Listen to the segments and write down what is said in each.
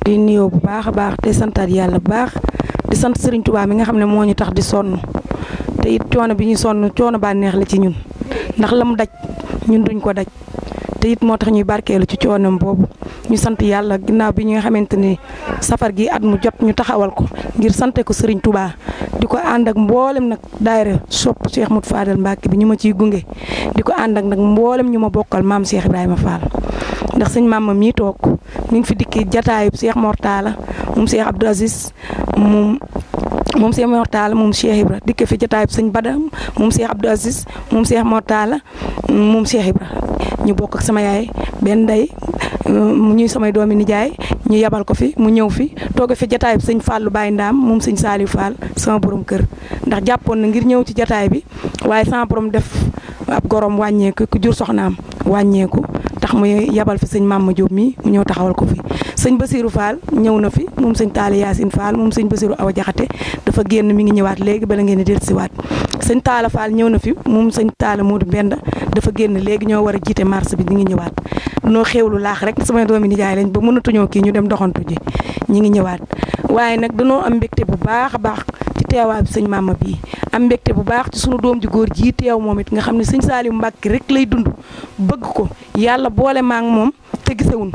di nuyoo bu baax a baax te santaat yàlla bu baax di sant Serigne Touba mi nga xam ne moo ñu tax di sonn te it coono bi ñu sonn coono bànneex la ci ñun ndax la mu daj ñun duñ ko daj te it moo tax ñuy barkeelu ci coonam boobu ñu sant yàlla ginnaaw bi ñi nga xamante ni safar gi at mu jot ñu taxawal ko ngir sante ko Serigne Touba di ko ànd ak mboolem nag daayira sopp Cheikh Modou Fadel Mbacke bi ñu ma ciy gunge di ko ànd ak nag mboolem ñu ma bokkal maam Cheikh Ibrahima Fall ndax sëñ maam mii toog mi ngi fi dikki jataayub Cheikh Mortala moom Cheikh Abdou Aziz moom Cheikh Mortala moom Cheikh Ibra dikke fi jataayub sëñ Bada moom Cheikh Abdou Aziz moom Cheikh Mortala moom Cheikh Ibra ñu bokk ak sama yaay benn ndey ñuy samay doomi nijaay ñu yabal ko fi mu ñëw fi tooge fi jataayub sëñ Fallou Baye Ndam moom sëñ Saliou Fall sama borom kër ndax jàppoon na ngir ñëw ci jataay bi waaye sama borom def ab gorom wàññeeku ku jur soxnaam wàññeeku tax mu yabal fi sëñ Mama Diop mi mu ñëw taxawal ko fi sëñ Basirou Fall ñëw na fi moom sëñ Talla Yacine Fall moom sëñ Basirou Awa Jaxate dafa génn mi ngi ñëwaat léegi bala ngeen di dellusiwaat sëñ Talla Fall ñëw na fi moom sëñ Talla Modou Mbenda dafa génn léegi ñoo war a jiite marché bi ñu ngi ñëwaat noo xewlu laax rek samay doomi nijaay lañ ba mënatuñoo kii ñu dem doxantu ji ñi ngi ñëwaat waaye nag danoo am mbégte bu baax a baax ci teewaay bi sëñ Mama bii am mbégte bu baax ci sunu doom ji góor jii teew moom it nga xam ne sëñ Saliou Mbacke rek lay dund bëgg ko yàlla boole maa ngi moom te gisewun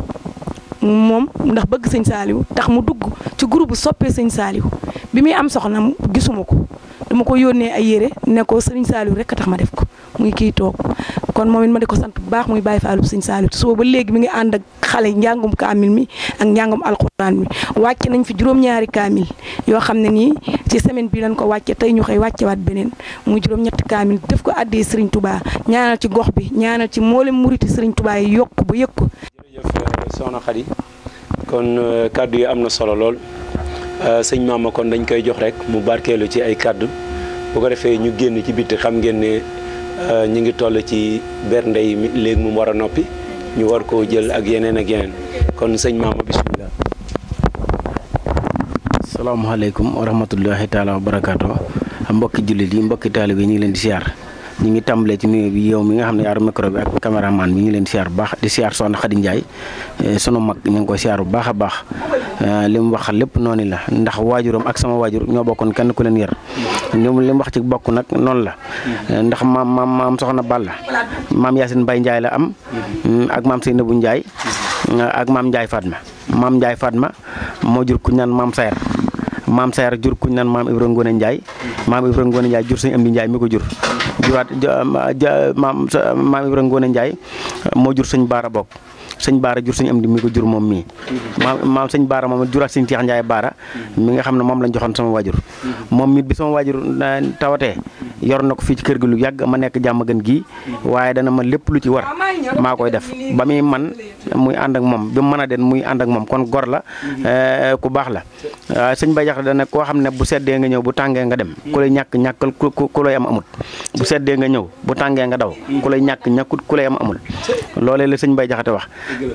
moom ndax bëgg sëñ Saliou tax mu dugg ci groupe soppee sëñ Saliou bi muy am soxna gisuma ko dama ko yónnee ay yére ne ko sëñ Saliou rek a tax ma def ko muy kii toog kon moom it ma di ko sant bu baax muy bàyyi faalu sëñ Saliou te suba ba léegi mi ngi ànd ak xale njàngum kaamil mi ak njàngum alxuraan mi wàcce nañ fi juróom-ñaari kaamil yoo xam ne nii ci semaine bi lañ ko wàcce tey ñu xëy wàccewaat beneen muy juróom-ñetti kaamil def ko addee Serigne Touba ñaanal ci gox bi ñaanal ci mboolem muriti Serigne Touba yi yokk ba yëg ko. jërëjëf soxna Khady kon kaddu yi am na solo lool sëñ Mama kon dañ koy jox rek mu barkeelu ci ay kaddu bu ko defee ñu génn ci bitti xam ngeen ne ñu ngi toll ci bernde yi léegi mu war a noppi ñu war koo jël ak yeneen kon sëñ Mama bisimilah. salaamaaleykum wa rahmatullahi taala wa barakaatu mbokki jullit yi mbokki taalibe yi ñu ngi leen di siyaar ñu ngi tàmbalee ci nuyu bi yow mi nga xam ne yaa micro bi ak caméraman bi ñu ngi leen di siyaar bu baax di siyaar soxna Khady Ndiaye sunu mag ñu ngi koy siyaar bu baax a baax li mu wax lépp noonu la ndax waajuram ak sama waajur ñoo bokkoon kenn ku leen yar li mu wax ci bokk nag noonu la ndax maam soxna Balla maam Yacine Mbaye Ndiaye la am ak maam Seynabou Ndiaye ak maam Ndiaye Fatma moo jur ku ñaan maam Sayar jur ku ñaan maam Ibrahima Ngone Ndiaye jur sëñ Amdi Ndiaye mi ko jur juraat maam Ibrahima Ngone Ndiaye moo jur sëñ Baara bokk sëñ Baara jur sëñ Amdi mi ko jur moom mii maam sëñ Baara moom juraat sëñ Teex Ndiaye Baara mi nga xam ne moom lañ joxoon sama waajur moom mit bi sama waajur tawatee yor na ko fii ci kër gi lu yàgg ma nekk jàmm gën gii waaye dana ma lépp lu ci war maa koy def ba muy man muy ànd ak moom bi mu mën a den muy ànd ak moom kon gor la ku baax la sëñ Baye Jaxate dana koo xam ne bu seddee nga ñëw bu tàngee nga dem ku lay ñàkkal ku lay am amut bu seddee nga ñëw bu tàngee nga daw ku lay ñàkkut ku lay am amul loolee la sëñ Baye Jaxate wax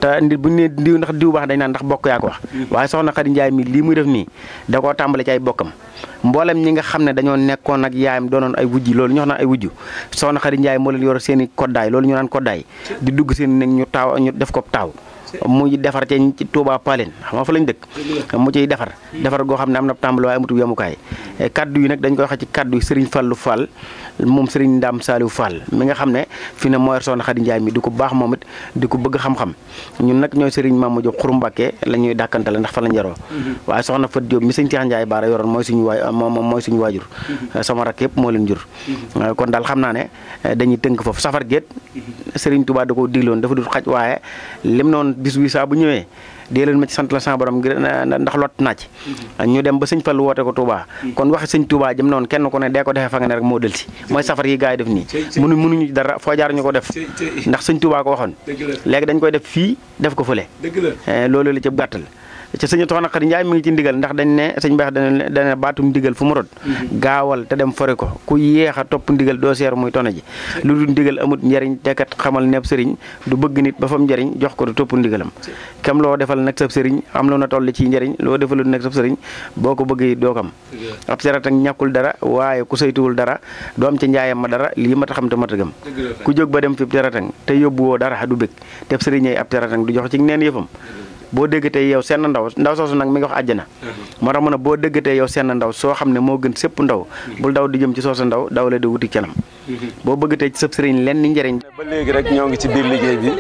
te ndi bu ñu nee diw ndax diw baax dañ naan ndax bokk yaa ko wax waaye soxna Khady Ndiaye mi lii muy def nii da koo tàmbale ci ay bokkam mboolem ñi nga xam ne dañoo nekkoon ak yaayam doonoon ay wujji loolu ñu wax naan ay wujju soxna Khady Ndiaye moo leen yor seen i koddaay loolu ñu naan koddaay di dugg seen nekk ñu def ko taaw muy defar ci Touba Paleen xam nga fa lañ dëkk mu ciy defar goo xam ne am na tàmbali waaye amutu yemukaay kaddu yi nag dañ koy wax ci kaddu yi Serigne Fallou Fall moom Serigne Ndam Saliou Fall mi nga xam ne fi ne moo yor soxna Khady Ndiaye mi di ko baax moom it di ko bëgg xam-xam ñun nag ñooy Serigne Mama Diop Xuru Mbàkke la ñuy dàkkantale ndax fa lañ yaroo waaye soxna Fat Diop mi sëñ Teex Ndiaye Baara yoroon mooy suñu waajur sama rak yëpp moo leen jur kon daal xam naa ne dañuy tënk foofu safar géet Serigne Touba da ko digloon dafa dul xaj waaye lim noonu bis wi saa bu ñëwee dee leen ma ci sant la sama borom ngir ndax lot naa ci ñu dem ba sëñ Fallu woote ko Touba kon waxe sëñ Touba jëm noonu kenn ku ne dee ko defee fa nga ne rek moo delsi mooy safar yi gars yi def nii mënuñu dara foo jaar ñu ko def ndax sëñ Touba ko waxoon léegi dañ koy def fii def ko fële loolu la ci gàttal ci sëñ Soxna Xadi Njaay mi ngi ci ndigal ndax dañ ne sëñ Bax dana baatum ndigal fu mu rod gaawal te dem fore ko ku yéex a topp ndigal doo seer muy tona ji lu dul ndigal amut njariñ te kat xamal neeb sëriñ du bëgg nit ba fam njariñ jox ko du topp ndigalam kam loo defal nag sab sëriñ am lu na toll ci njariñ loo defalul nag sab sëriñ boo ko bëggee doo kam ab serat ak ñàkkul dara waaye ku saytuwul dara doo am ca njaayam ma dara lii ma taxam te ma tëgam ku jóg ba dem fi teratang te yóbbuwoo dara du bëgg te sëriñ ab teratang du jox ci neen yëfam boo déggatee yow seen ndaw soosu nag mi ngi wax àjjana moo tax mu ne boo déggatee yow seen ndaw soo xam ne moo gën sépp ndaw bul daw di jëm ci soosu ndaw daw la di wuti canam boo bëggatee ci sëb sëriñ leen ni njëriñ ba léegi rek ñoo ngi ci biir liggéey bi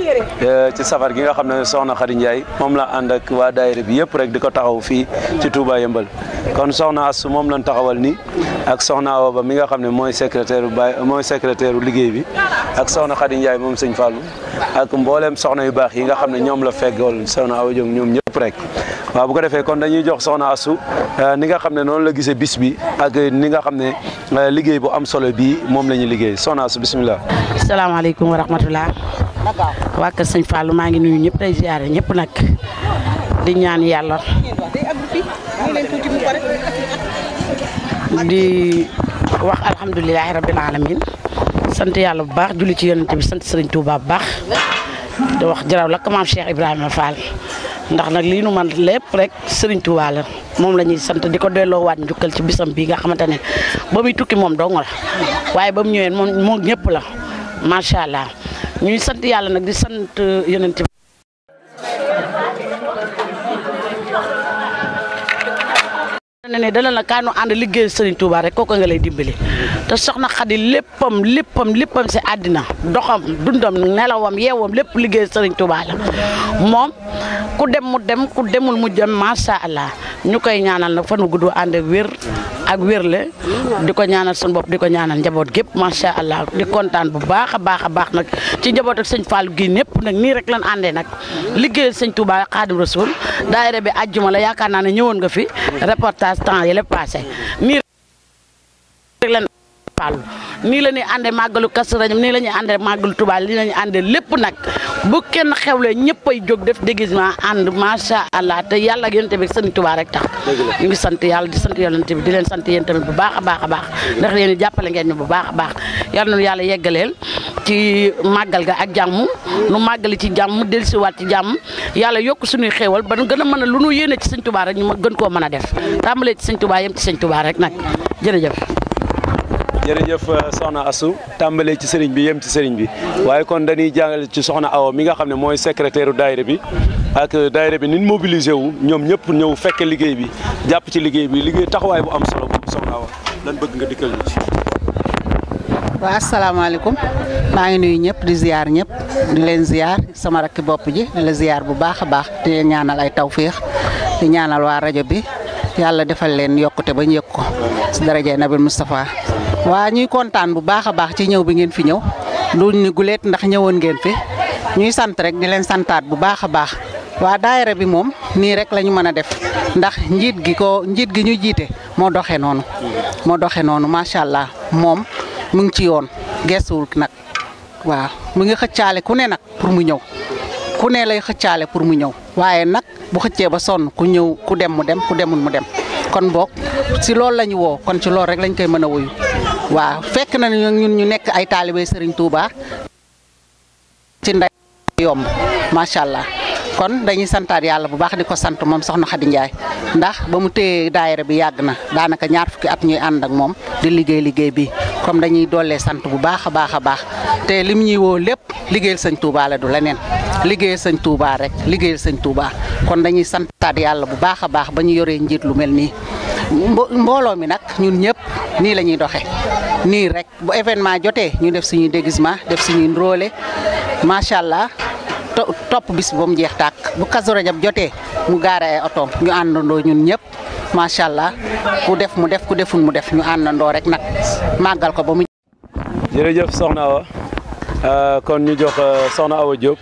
ci safar gi nga xam ne soxna Xadi Njaay moom la ànd ak waa daayira bi yëpp rek di ko taxaw fii ci Touba Yëmbal kon soxna Astou moom lañ taxawal nii ak soxna Awa Ba mi nga xam ne mooy secrétaire liggéey bi ak soxna Xadi Njaay moom sëñ Fallou ak mbooleem soxna yu baax yi nga xam ne ñoom la feggool soxna Awa Diop ñoom ñëpp rek waaw bu ko defee kon dañuy jox soxna Astou ni nga xam ne noonu la gisee bis bi ak ni nga xam ne liggéey bu am solo bii moom la ñuy liggéey soxna Astou bisimilah. asalaamaaleykum wa rahmatulah. waa kër sëñ Fallou maa ngi nuyu ñëpp day ziare ñëpp nag di ñaan yàlla di wax alhamdulilahi rabbil alamin sant yàlla bu baax julli ci yonent bi sant Serigne Touba bu baax di wax jaraw la maam Cheikh Ibrahima Fall ndax nag lii nu man lépp rek Serigne Touba la moom la ñuy sant di ko delloo waat njukkal ci bisam bii nga xamante ne ba muy tukki moom dong la waaye ba mu ñëwee moom ñëpp la macha allah ñuy sant yàlla nag di sant yonent bi ne dana la kaanu ànd liggéey Serigne Touba rek kooku nga lay dimbali te soxna Xadi léppam si àddina doxam dundam nelawam yeewam lépp liggéey Serigne Touba la moom ku dem mu dem ku demul mu dem macha allah ñu koy ñaanal nag fan wu gudd ànd ak wérle di ko ñaanal suñu bopp di ko ñaanal njaboot gépp macha allah di kontaan bu baax a baax nag ci njaboot ak sëñ Fallou gi ñëpp nag nii rek lan àndee nag liggéeyal sëñ Touba Xaadim Rasul daayira bi àjjuma la yaakaar naa ne ñëwoon nga fi reportage temps yi la passé nii rek lan Fallou nii la ñuy àndee màggalu Kazu Rajab nii la ñuy àndee màggalu Touba nii la ñuy àndee lépp nag bu kenn xewlee ñëpp ay jóg def déguisement ànd macha allah te yàlla ak yonent bi sëñ Touba rek tax ñu ngi sant yàlla di sant yonent bi di leen sant yéen tamit bu baax a baax ndax yéen jàppale ngeen ñu bu baax a baax yàlla nañu yàlla yeggaleel ci màggal ga ak jàmm nu màggali ci jàmm dellusiwaat ci jàmm yàlla yokk suñuy xéewal ba nu gën a mën a lu nu yéene ci sëñ Touba rek ñu gën koo mën a def tàmbalee ci sëñ Touba yem ci sëñ Touba rek nag jërëjëf. jërëjëf soxna Astou tàmbalee ci sëriñ bi yem ci sëriñ bi waaye kon dañuy jàngale ci soxna Awa mi nga xam ne mooy secrétaire daayira bi ak daayira bi ni ñu mobilisé wu ñoom ñëpp ñëw fekk liggéey bi jàpp ci liggéey bi liggéey taxawaay bu am solo bu soxna Awa lan bëgg nga dikkal ñu ci. waaw asalaamaaleykum maa ngi nuyu ñëpp di ziar ñëpp di leen ziar sama rakki bopp ji di la ziar bu baax a baax di leen ñaanal ay tawféex di ñaanal waa rajo bi yàlla defal leen yokkute ba ñu yëg ko si daraja Nabil Moustapha. waa ñuy kontaan bu baax a baax ci ñëw bi ngeen fi ñëw duñ ni guleet ndax ñëwoon ngeen fi ñuy sant rek di leen santaat bu baax a baax waa daayira bi moom nii rek la ñu mën a def ndax njiit gi ñu jiite moo doxee noonu macha allah moom mu ngi ci yoon gestuwul nag waaw mu ngi xëccaale ku ne nag pour mu ñëw ku ne lay xëccaale pour mu ñëw waaye nag bu xëccee ba sonn ku ñëw ku dem mu dem ku demul mu dem kon boog si loolu la ñu woo kon ci loolu rek lañ koy mën a wuyu waaw fekk na ñun ñu nekk ay taalibe Serigne Touba ci nday yomb macha allah kon dañuy santaat yàlla bu baax di ko sant moom soxna Xadi Njaay ndax ba mu téye daayira bi yàgg na daanaka ñaar fukki at ñuy ànd ak moom di liggéey bi comme dañuy dollee sant bu baax a baax te lim ñuy woo lépp liggéeyal sëñ Touba la du leneen liggéeyal sëñ Touba rek liggéeyal sëñ Touba kon dañuy santaat yàlla bu baax a baax ba ñu yoree njiit lu mel nii mbooloo mi nag ñun ñëpp nii la ñuy doxee nii rek bu événement jotee ñu def suñuy déguisement def suñuy ndróole macha allah topp bis ba mu jeex tàkk bu Kazu Rajab jotee mu gaare ay otoom ñu àndandoo ñun ñëpp macha allah ku def mu def ku deful mu def ñu àndandoo rek nag màggal ko ba mu. jërëjëf soxna Awa kon ñu jox soxna Awa Diop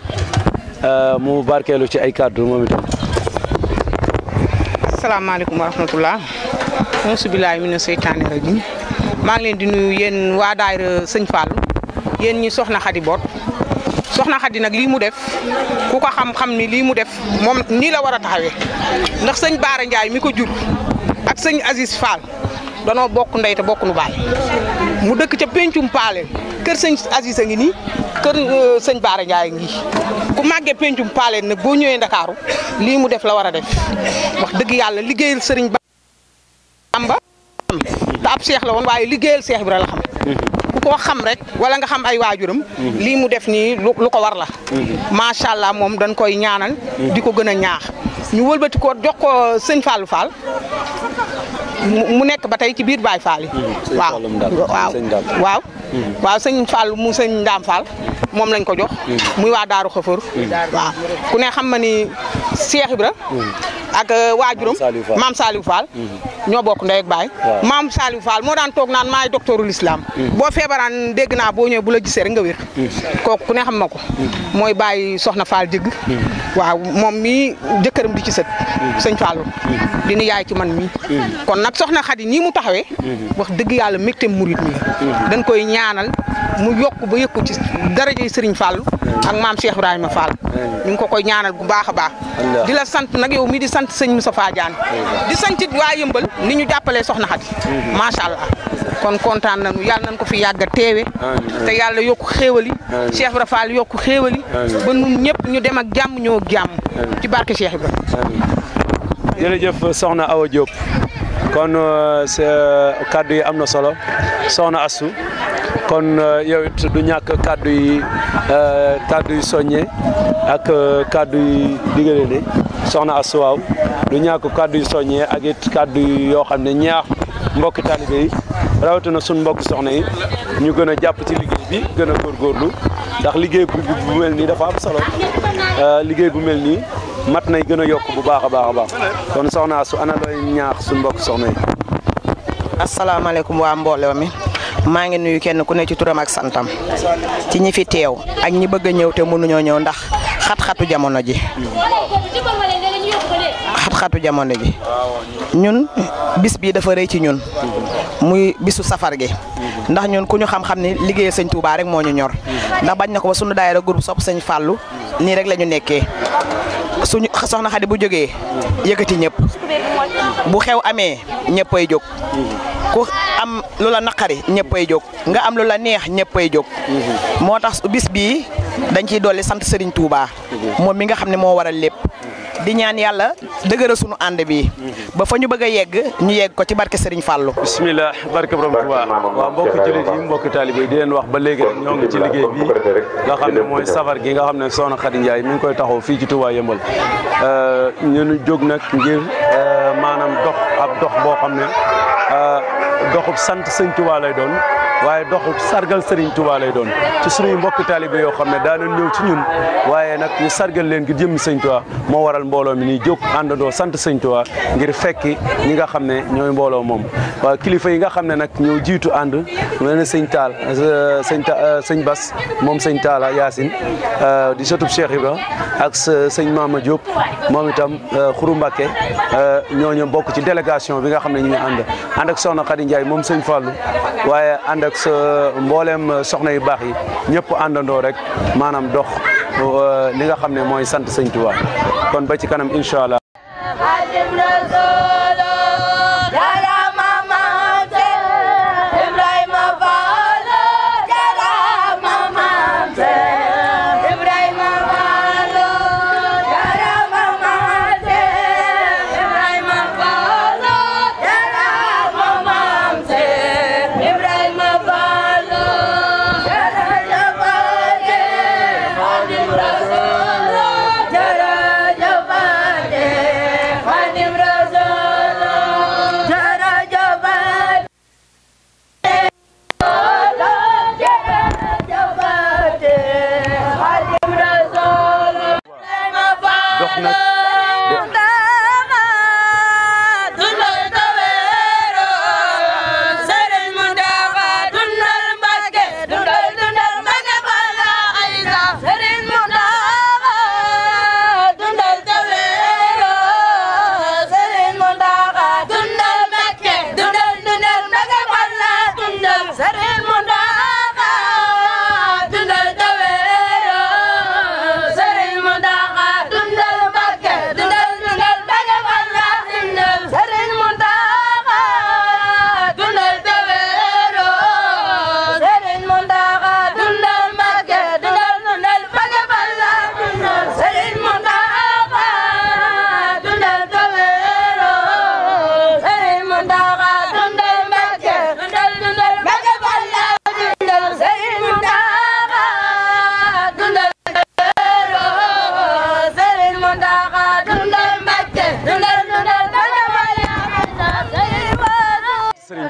mu barkeelu ci ay kàddu moom itam. asalaamaaleykum wa rahmatulah. auzu billaahi mina seytaani rajiim maa ngi leen di nuyu yéen waa daayira sëñ Fallou yéen ñi soxna Xadi boot soxna Xadi nag lii mu def ku ko xam-xam ni lii mu def moom nii la war a taxawee ndax sëñ Baara Ndiaye mi ko jur ak sëñ Aziz Fall danoo bokk ndey te bokk nu baay mu dëkk ca pencum Paale kër sëñ Aziz a ngi nii kër sëñ Baara Ndiaye ngi ku màggee pencum Paale nag boo ñëwee Ndakaaru lii mu def la war a def wax dëgg yàlla liggéeyal sëriñ Bamba te ab seex la woon waaye liggéeyal Seex Ibra la xam ku ko xam rek wala nga xam ay waajuram lii mu def nii lu ko war la macha allah moom dañ koy ñaanal di ko gën a ñaax ñu wëlbati ko jox ko sëñ Fallou Fall mu nekk ba tey ci biir Baye Fall yi waaw sëñ Fall mu sëñ Ndaam Fall moom lañ ko jox muy waa Daaru Xafoor waaw ku ne xam ma ni Seex Ibra ak waajuram maam Saliou Fall ñoo bokk ndey ak baay maam Saliou Fall moo daan toog naan maay docteurul islam boo feebaraan dégg naa boo ñëwee bu la gisee rek nga wér kooku ku ne xam na ko mooy bàyyi soxna Fall jëgg waaw moom mii jëkkëram di ci sët sëñ Fallou di ni yaay ci man mii kon nag soxna Xadi nii mu taxawee wax dëgg yàlla mbégte murit mi dañ koy ñaanal mu yokk ba yëkku ci darajey Sëriñ Fallou ak maam Cheikh Ibrahima Fall ñu ngi ko koy ñaanal bu baax a baax di la sant nag yow mi di sant sëñ Moustapha Diagne di sant it waa Yëmbal ni ñu jàppalee soxna Xadi macha allah kon kontaan nañu yàlla nañ ko fi yàgg a teewe te yàlla yokku xéewali Cheikh Ibrahima Fall yokku xéewali ba nun ñëpp ñu dem ak jàmm ñoo jàmm ci barke Cheikh Ibrahima. jërëjëf soxna Awa Diop kon kaddu yi am na solo soxna Astou kon yow it du ñàkk kaddu yi soññe ak kaddu yi digale soxna Astou waaw du ñàkk kaddu yi soññe ak it kaddu yi yoo xam ne ñaax mbokki taalibe yi rawatina suñ mbokki soxna yi ñu gën a jàpp ci liggéey bi gën a góorgóorlu ndax liggéey bu mel nii dafa am solo liggéey bu mel nii mat nay gën a yokk bu baax a baax kon soxna Astou ana looy ñaax suñ mbokki soxna yi. asalaamaaleykum waa mbooloo mi maa ngi nuyu kenn ku ne ci turam ak santam ci ñi fi teew ak ñi bëgg a ñëw te mënuñoo ñëw ndax xat-xatu jamono ji ñun bis bii dafa rëy ci ñun muy bisu safar gi ndax ñun ku ñu xam-xam ni liggéey sëñ Touba rek moo ñu ñor ndax bañ na ko ba sunu daayira groupe sopp sëñ Fallou nii rek la ñu nekkee suñu soxna Xadi bu jógee yëkkati ñëpp bu xew amee ñëppay jóg ku am lu la naqari ñëppay jóg nga am lu la neex ñëppay jóg moo tax bis bii dañ ciy dolli sant Serigne Touba moom mi nga xam ne moo waral lépp di ñaan yàlla dëgëral sunu ànd bi ba fa ñu bëgg a yegg ñu yegg ko ci barke Serigne Fallou. bisimilah barke borom Touba waaw mbokki jullit yi mbokki taalibe yi di leen wax ba léegi rek ñoo ngi ci liggéey bi nga xam ne mooy safar gi nga xam ne soxna Xadi Ndiaye mi ngi koy taxaw fii ci Touba Yëmbal ñu jóg nag ngir maanaam dox boo xam ne doxub sant sëñ Touba lay doon waaye doxub sargal Serigne Touba lay doon ci suñuy mbokki taalibe yoo xam ne daanoon ñëw ci ñun waaye nag ñu sargal leen ngir jëmmi sëñ Touba moo waral mbooloo mi nii jóg àndandoo sant sëñ Touba ngir fekki ñi nga xam ne ñooy mbooloo moom waaw kilifa yi nga xam ne nag ñoo jiitu ànd mel ne sëñ Taal sëñ Bas moom sëñ Taala Yaasin di sëtub Cheikh Ibra ak sëñ Mama Diop moom itam Xuru Mbàkke ñooñu bokk ci délégation bi nga xam ne ñu ngi ànd ak soxna Xadi Ndiaye moom sëñ Fallou waaye ànd ak mboolem soxna yu baax yi ñëpp àndandoo rek maanaam dox li nga xam ne mooy sant sëñ Touba kon ba ci kanam incha allah. Jara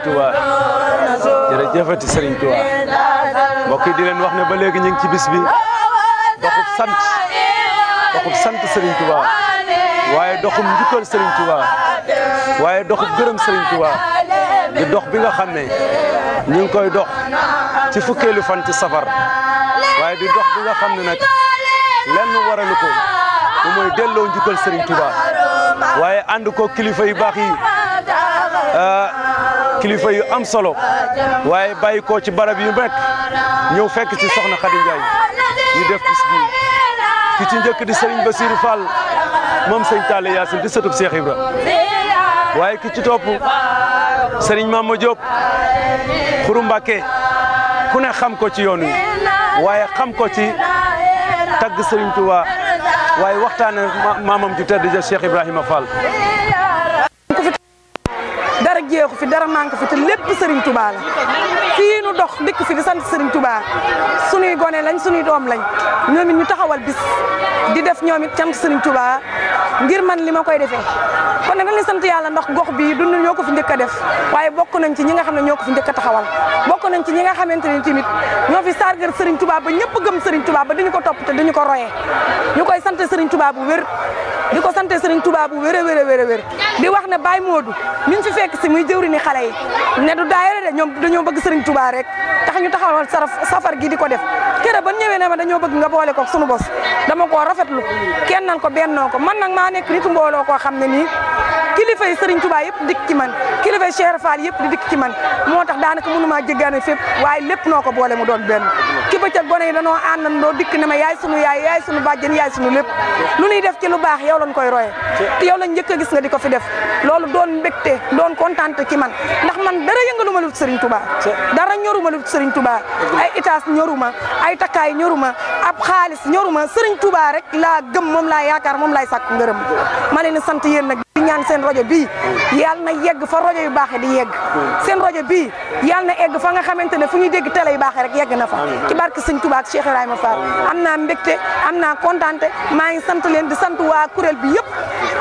Touba jërëjëfati Serigne Touba mbokk yi di leen wax ne ba léegi ñu ngi ci bis bi doxub sant Serigne Touba waaye doxum njukkal Serigne Touba waaye doxub gërëm Serigne Touba di dox bi nga xam ne ñu ngi koy dox ci fukkeelu fan ci safar waaye di dox bi nga xam ne nag lenn waralu ko bu mooy delloo njukkal Serigne Touba waaye ànd ko kilifa yu baax yi kilifa yu am solo waaye bàyyi ko ci barab yu nekk ñëw fekk ci soxna Khady Ndiaye ñu def bis bi ki ci njëkk di Serigne Bassirou Fall moom sëñ Talla Yacine di sëtub Cheikh Ibra waaye ki ci topp Serigne Mama Diop Xuru Mbàkke ku ne xam ko ci yoon wi waaye xam ko ci tagg Serigne Touba waaye waxtaane maamam ju tedd ja Cheikh Ibrahima Fall. dara jeexu fi dara manque fi te lépp Serigne Touba la fii nu dox dikk fi di sant Serigne Touba sunuy gone lañ sunuy doom lañ ñoom it ñu taxawal bis di def ñoom it cant Serigne Touba ngir man li ma koy defee kon nag dañuy sant yàlla ndax gox bi dund ñoo ko fi njëkk a def waaye bokk nañ ci ñi nga xam ne ñoo ko fi njëkk a taxawal bokk nañ ci ñi nga xamante ne tamit ñoo fi sargal Serigne Touba ba ñëpp gëm Serigne Touba ba dañu ko topp te dañu ko royee ñu koy sant Serigne Touba bu wér di ko sant Serigne Touba bu wér a wér di wax ne Baye Modou ñu fi fekk si muy jëwri ni xale yi ne du daayira de ñoom dañoo bëgg Serigne Touba rek tax ñu taxawal safar gi di ko def kër ba ñëwee ne ma dañoo bëgg nga boole ko sunu bos dama koo rafetlu kennal ko bennoo ko man nag maa nekk nitu mbooloo koo xam ne nii kilifa yi Serigne Touba yëpp dikk ci man kilifa yi Cheikh Fall yëpp di dikk ci man moo tax daanaka mënumaa jéggaane fépp waaye lépp noo ko boole mu doon benn ki bëccëg gone yi danoo àndandoo dikk ne ma yaay sunu yaay yaay sunu bàjjen yaay sunu lépp lu ñuy def ci lu baax yow lañ koy roye te yow lañ njëkk a gis nga di ko fi def loolu doon mbégte doon kontaante ci man ndax man dara yëngalu ma lu Serigne Touba dara ñoru ma lu Serigne Touba ay itaas ñoru ma ay takkaay ñoru ma ab xaalis ñoru ma Serigne Touba rek laa gëm moom laa yaakaar moom laay sàkk ngërëm ma leen sant yéen nag di ñaan seen rajo bii yàlla na yegg fa rajo yu baaxee di yegg seen rajo bii yàlla na egg fa nga xamante ne fu ñuy dégg télé yu baaxee rek yegg na fa ci barke Sëñ Touba ak Cheikh Ibrahima Fall am naa mbégte am naa kontaante maa ngi sant leen di sant waa kuréel bi yëpp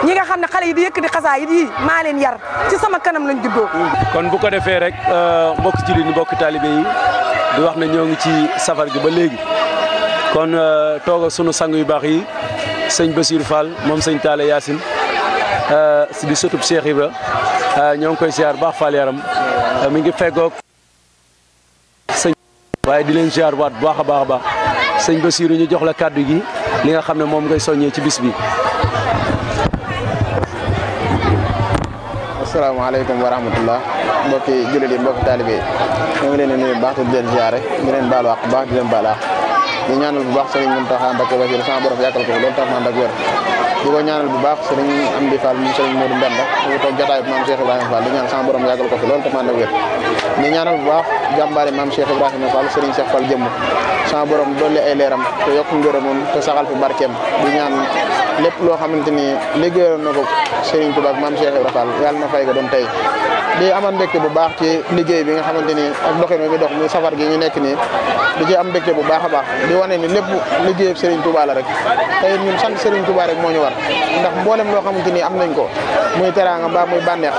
ñi nga xam ne xale yi di yëkkati xasaa yi maa leen yar ci sama kanam lañ juddoo. kon bu ko defee rek mbokk jullit ñi mbokk taalibe yi di wax ne ñoo ngi ci safar gi ba léegi kon toog ak sunu sang yu baax yi sëñ Bassirou Fall moom sëñ Talla Yacine di sëtub Cheikh Ibra ñoo ngi koy siyaar baax Fall yaram mi ngi feggoog sëñ waaye di leen siyaar waat bu baax a baax a baax sëñ Bassirou ñu jox la kàddu gi li nga xam ne moom ngay soññee ci bis bi. asalaamaaleykum wa rahmatullah mbokki jullit yi mbokki taalibe ñoo ngi leen di nuyu bu baax te di leen ziare di leen baal wax bu baax di leen baal wax di ñaanal bu baax sëriñ Mountakha Mbacké Bassirou sama borom yàggal ko fi loolu tax man ak wér di ko ñaanal bu baax sëriñ Amdi Fall mu sëriñ Modou Mbenda mu toog jotaay bi maam Cheikh Ibrahima Fall di ñaan sama borom yàggal ko fi loolu tax man ak wér di ñaanal bu baax jàmbaari maam Cheikh Ibrahima Fall sëriñ Cheikh Fall jëmm sama borom dolli ay leeram te yokk ngërëmam te saxal fi barkeem di ñaan lépp loo xamante ni liggéeyoon na ko Serigne Touba ak maam Cheikh Ibrahima Fall yàlla na fay ko doon tey di amal mbégte bu baax ci liggéey bi nga xamante ni ak doxin bi dox muy safar gi ñu nekk nii di ci am mbégte bu baax a baax di wane ni lépp liggéey Serigne Touba la rek tey ñun sant Serigne Touba rek moo ñu war ndax mboolem loo xamante ni am nañ ko muy teraanga mbaa muy bànneex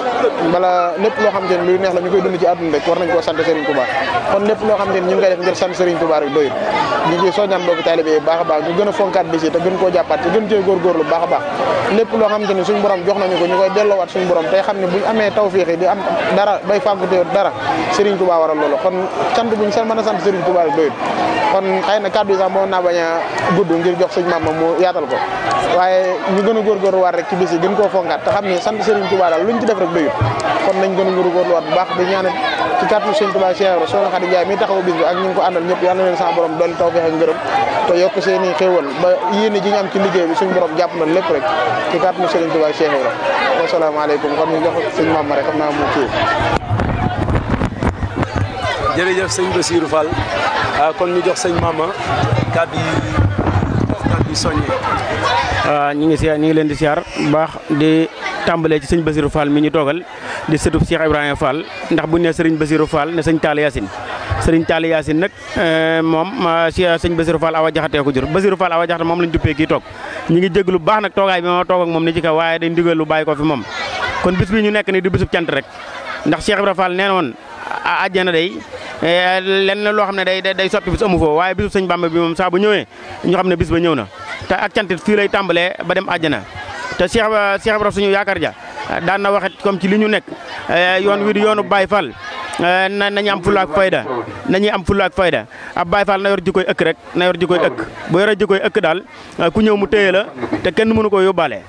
bala lépp loo xamante ni luy neex la ñu koy dund ci àdduna rek war nañ koo sant Serigne Touba kon lépp loo xamante ni ñu ngi koy def ngir sant Serigne Touba rek doyul ñu ngi soññaan mbokki taalibe yi baax a baax ñu gën a fonkaat bi si te gën koo jàppaat te gën cee góorgóorlu baax a baax lépp loo xamante ni suñu borom jox nañu ko ñu koy delloowaat suñu borom tey xam ne buñ amee tawfiix yi di am dara bay fàggute dara Serigne Touba waral loolu kon sant buñ seen mën a sant Serigne Touba rek doyul kon xëy na kàddu yi sax moo naa bañ a gudd ngir jox sëñ Mama mu yaatal ko waaye ñu gën a góorgóorlu waat rek ci bis yi gën koo fonkaat te xam ne sant Serigne Touba daal luñ ci def rek doyul kon nañ gën a góorgóorlu waat bu baax di ñaanal ci kàttanu Serigne Touba Cheikh Ibra Soxna Khady Ndiaye mi taxawu bis bi ak ñu ngi ko àndal ñëpp yàlla na leen sama borom dolli tawfiix ak ngërëm te yokk seeni xéewal ba yéene ji ñu am ci liggéey bi suñu borom jàpp na lépp rek ci kàttanu Serigne Touba Cheikh Ibra asalaamaaleykum kon ñu jox sëñ Mama rek xam naa mu kii. jërëjëf sëñ Bassirou Fall kon ñu jox sëñ Mama kàddu yi soññee. ñu ngi leen di siyaar bu baax di tàmbalee ci sëñ Bassirou Fall mi ñu toogal di sëtub Cheikh Ibrahima Fall ndax bu ñu nee sëriñ Bassirou Fall ne sëñ Talla Yacine sëriñ Talla Yacine nag moom sëñ Bassirou Fall Awa Jaxate ko jur Bassirou Fall Awa Jaxate moom lañ duppee kii toog ñu ngi jégg lu baax nag toogaay bi ma toog ak moom ni ci kaw waaye dañ ndigal lu bàyyi ko fi moom kon bis bi ñu nekk ni di bisub cant rek ndax Cheikh Ibra Fall nee na woon àjjana day lenn loo xam ne day soppi bis amu foofu waaye bisu sëñ Bamba bi moom saa bu ñëwee ñu xam ne bis ba ñëw na te ak cantit fii lay tàmbalee ba dem àjjana te Cheikh Ibra suñu yaakaar ja daan na waxet comme ci li ñu nekk yoon wi di yoonu Baye Fall nañu am fulla ak fayda nañuy am fulla ak fayda ab Baye Fall na yor jikkoy ëkk rek na yor jikkoy ëkk bu yore jikkoy ëkk daal ku ñëw mu téye la te kenn mënu ko yóbbaale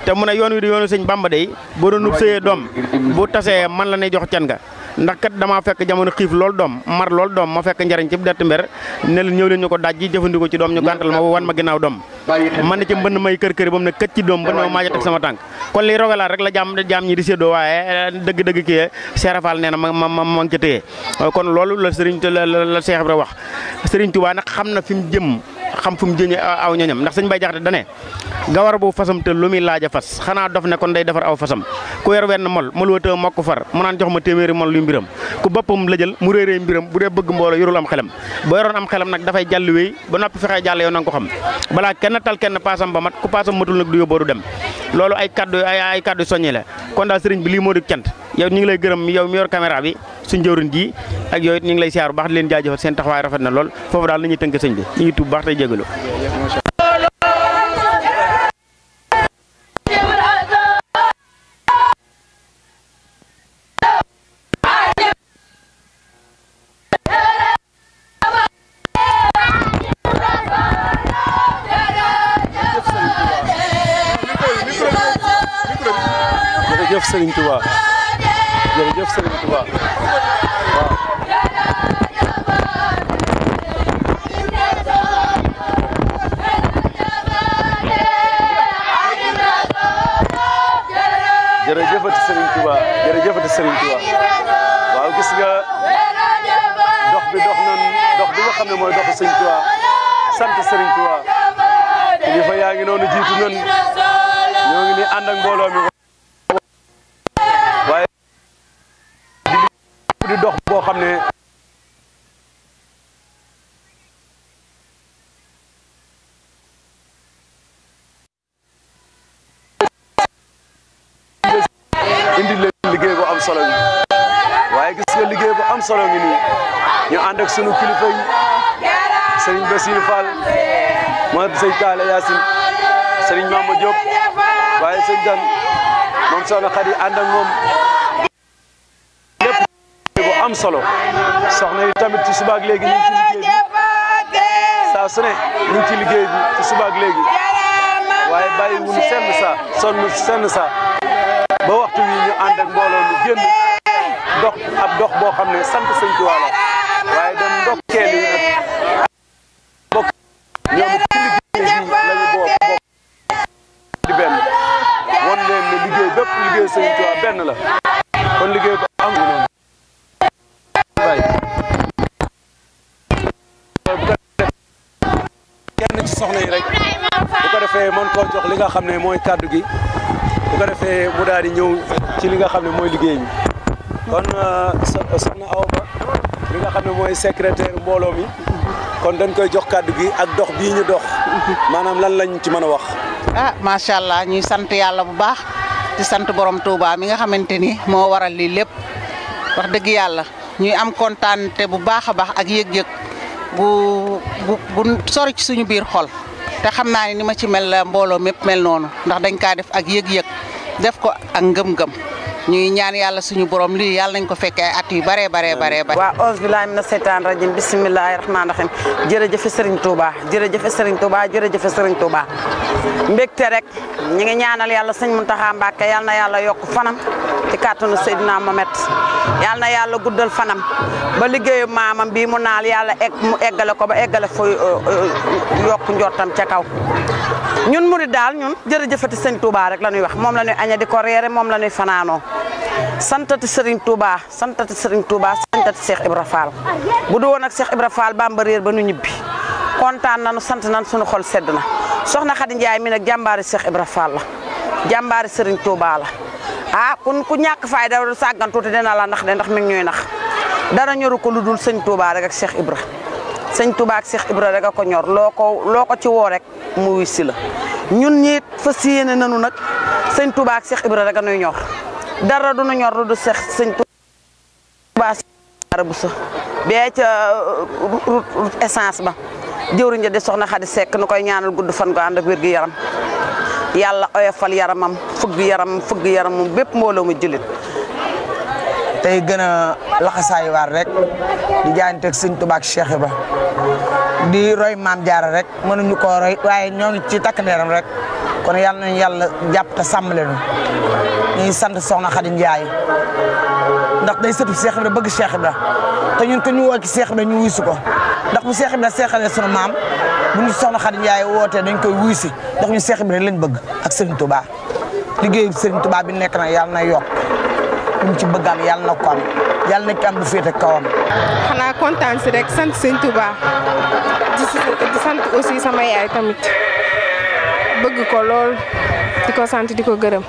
te mu ne yoon wi di yoonu sëñ Bamba day boo doon sëyee doom bu tasee man la ne jox can nga ndax kat damaa fekk jamono xiif loolu doom mar loolu doom ma fekk njariñ ci dett mber ne leen ñëw leen ñu ko daaj ji jëfandikoo ci doom ñu gàntal ma wan ma ginnaaw doom man na ci mbënn may kër ba mu ne kët ci doom ba ne ma maaja teg sama tànk kon liy rogalaat rek la jaam ñi di séddoo waaye dëgg-dëgg kii Cheikh Fall nee na ma ngi ca téye kon loolu la la Cheikh Ibra wax Serigne Touba nag xam na fi mu jëm xam fu mu jëñee aw ñoñam ndax sëñ Bay Jaxate dane gawar bu fasam te lu muy laaj a fas xanaa dof ne kon day defar aw fasam ku yor wenn mol wata mokk far mu naan jox ma téeméeri mol luy mbiram ku boppam la jël mu réeree mbiram bu dee bëgg mbooloo yorul am xelam boo yoroon am xelam nag dafay jàll wéy ba noppi fexee jàll yow na nga ko xam balaa kenn tal kenn paasam ba mat ku paasam matul nag du yóbboo du dem loolu ay kaddu soññi la kon daal sëriñ bi lii moo di cant yow ñu ngi lay gërëm yow mi yor caméra bi suñ jëwriñ ji ak yow it ñu ngi lay siyaar bu baax di leen jaajëfal seen taxawaay rafet na lool foofu daal la ñuy tënk sëñ bi ñu ngi tuub baax tey jégalu jërëjëf Serigne Touba jërëjëf Serigne Touba waaw jërëjëfati Serigne Touba jërëjëfati Serigne Touba waaw gis nga dox bi nga xam ne mooy doxu Serigne Touba sant Serigne Touba kilifa yaa ngi noonu jiitu nan ñoo ngi ni ànd ak mbooloo mi waaye di dox boo xam ne indi leen liggéey bu am solo bi waaye gis nga liggéey bu am solo ngi nii ñu ànd ak sunu kilifa yi Serigne Bassirou Fall mooy sëñ Talla Yacine Serigne Mama Diop waaye sëñ Dan moom soxna Khady ànd ak moom lépp bu am solo soxna yi tamit ci subaak léegi ñu ngi ci liggéey bi saa su ne ñu ngi ci liggéey bi ci subaak léegi waaye bàyyi wuñu senn saa ba waxtu wi ñu ànd ak mbooloo mi génn dox ab dox boo xam ne sant sëñ Tuubaa la waaye dem ndokkeel yi nag bokk ñoom it ci liggéey bi lañu bokk di benn won leen ne liggéey bépp liggéey sëñ Tuubaa benn la kon liggéey ko am noonu kenn ci soxna yi rek bu ko defee mën koo jox li nga xam ne mooy kàddu gi bu ko defee mu daal di ñëw ci li nga xam ne mooy liggéey bi kon soxna Awa Ba li nga xam ne mooy secrétaire mbooloo mi kon dañ koy jox kàddu gi ak dox bii ñu dox maanaam lan lañ ci mën a wax. ah macha allah ñuy sant yàlla bu baax di sant borom Touba mi nga xamante ni moo waral lii lépp wax dëgg yàlla ñuy am kontaante bu baax a baax ak yëg-yëg bu sori ci suñu biir xol. te xam naa ni ma ci mel mbooloo mépp mel noonu ndax dañ kaa def ak yëg-yëg def ko ak ngëm-ngëm ñuy ñaan yàlla suñu borom lii yàlla nañ ko fekkee ay at yu bare. waaw auzu billaahi mina seytaani rajiim bismillaahi rahmaani rahiim jërëjëf Serigne Touba jërëjëf Serigne Touba jërëjëf Serigne Touba mbégte rek ñi ngi ñaanal yàlla sëñ Mountakha Mbacké yàlla na yàlla yokk fanam ci kàttanu Seydina Mohamed yàlla na yàlla guddal fanam ba liggéeyu maamam bii mu naal yàlla mu eggale ko ba eggale fa yokk njortam ca kaw ñun murid daal ñun jërëjëfati sëñ Touba rek la ñuy wax moom la ñuy aña di ko reere moom la ñuy fanaanoo santati Serigne Touba santati Serigne Touba santati Cheikh Ibra Fall bu du woon ak Cheikh Ibra Fall Bamba réer ba nu ñibbi kontaan nañu sant nañu suñu xol sedd na soxna Khady Ndiaye mi nag jàmbaari Cheikh Ibra Fall la jàmbaari Serigne Touba la ah ku ñàkk fayda sàggan tuuti dina la ndax mi ngi ñuy nax dara ñoru ko lu dul sëñ Touba rek ak Cheikh Ibra sëñ Touba ak Cheikh Ibra rek a ko ñor loo ko ci woo rek mu wisi la ñun ñiit fas yéene nanu nag sëñ Touba ak Cheikh Ibra rek a nuy ñor dara du nu ñor lu dul sëñ Touba bu sa bee ca route essence ba jëwriñ ja di soxna Xadi Sekk nu koy ñaanal gudd fan go ànd ak wér gi yaram yàlla oyofal yaramam fëgg yaramam bépp mbooloo mu jullit tey gën a laxasaay waar rek di jaayanteeg sëñ Tuubaa ak Cheikh Ibra di roy maam Jaara rek mënuñu koo roy waaye ñoo ngi ci takk ndeeram rek kon yàlla nañu yàlla jàpp te sàmm leen ñuy sant soxna Xadi Njaay ndax day sëtu Cheikh Ibra bëgg Cheikh Ibra te ñun ko ñu woo ci Cheikh Ibra ñu wuy si ko ndax bu Cheikh Ibra seexalee sunu maam bu ñu soxna Xadi Njaay wootee dañ koy wuy si ndax ñu Cheikh Ibra lañ bëgg ak Serigne Touba liggéeyu Serigne Touba bi nekk na yàlla na yokk ñu ci bëgg am yàlla na ko am yàlla na ci am bu féete kawam. xanaa kontaan si rek sant Serigne Touba di sant aussi sama yaay tamit bëgg ko lool di ko sant di ko gërëm.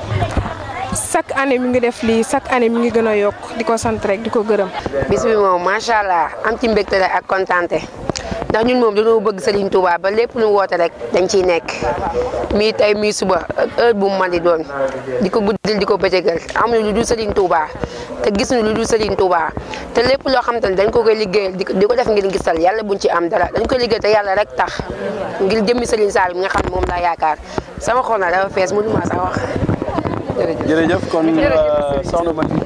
chaque année mi ngi def lii chaque année mi ngi gën a yokk di ko sant rek di ko gërëm. bis bi moom macha allah am ci mbégte rek ak kontaante ndax ñun moom dañoo bëgg Serigne Touba ba lépp lu woote rek dañ ciy nekk mii tey mii suba heure bu mu mën di doon di ko guddil di ko bëccëgal amuñu lu dul Serigne Touba te gis ñu lu dul Serigne Touba te lépp loo xam te ne dañ ko koy liggéeyal di ko def ngir gisal yàlla buñ ci am dara dañ koy liggéey te yàlla rek tax ngir jëmmi Serigne Sall mi nga xam ne moom laa yaakaar sama xol na dafa fees mënuma sax wax. jërëjëf kon soxna Mati